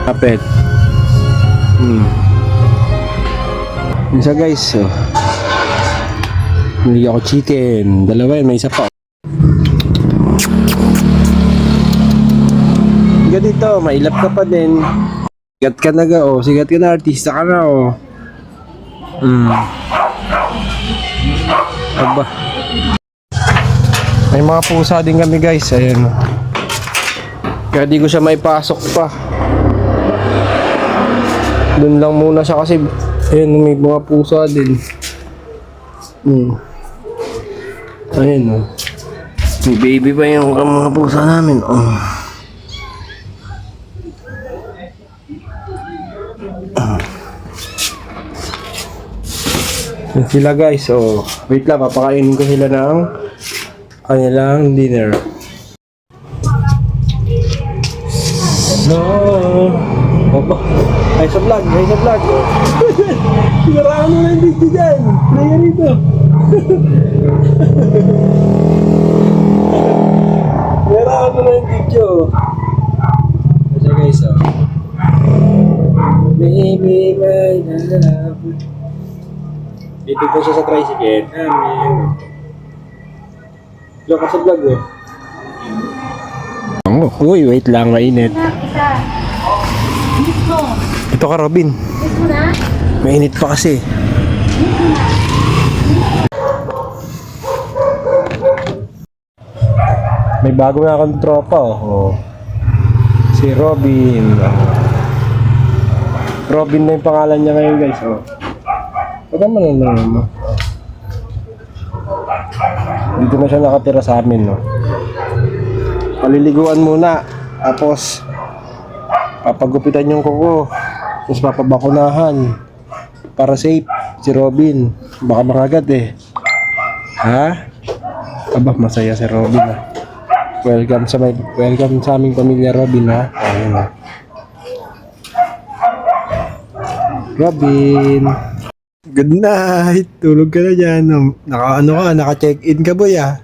Kapit. Isa guys, oh. Bili ako chicken. Dalawa yun, may isa pa. Higa dito, mailap ka pa din. Sigat ka na ga, oh. Sigat ka na, artista ka na, oh. Aba. May mga pusa din kami guys, ayan. Kaya di ko siya maipasok pa. Doon lang muna siya kasi ayan, may mga pusa din. Ayan, oh. May baby pa yung mga pusa namin, oh. Yan sila guys, oh. Wait lang, papakainin ko sila ng kanilang dinner. No. Opo. Ay sa vlog. Sinaraan mo na yung video dyan. Playa rito. Sinaraan mo na yung video. Kasi guys, oh. Baby, my love. Dito po siya sa tricycle. Look ka sa vlog, eh. Uy, wait lang, mainit. Ito ka, Robin. Mainit pa kasi. May bago na akong tropa, oh. Si Robin. Robin na yung pangalan niya ngayon, guys, oh. Pagka mananang mo. Dito na siya nakatira sa amin, no. Paliliguan muna, tapos papagupitan yung kuko, tapos papabakunahan para safe si Robin. Baka mangagat eh. Ha? Aba, masaya si Robin, ha. Welcome sa aming pamilya, Robin, ha. Ayun, ha. Robin, good night. Tulog ka na dyan. Naka-check-in ka, boy, ha.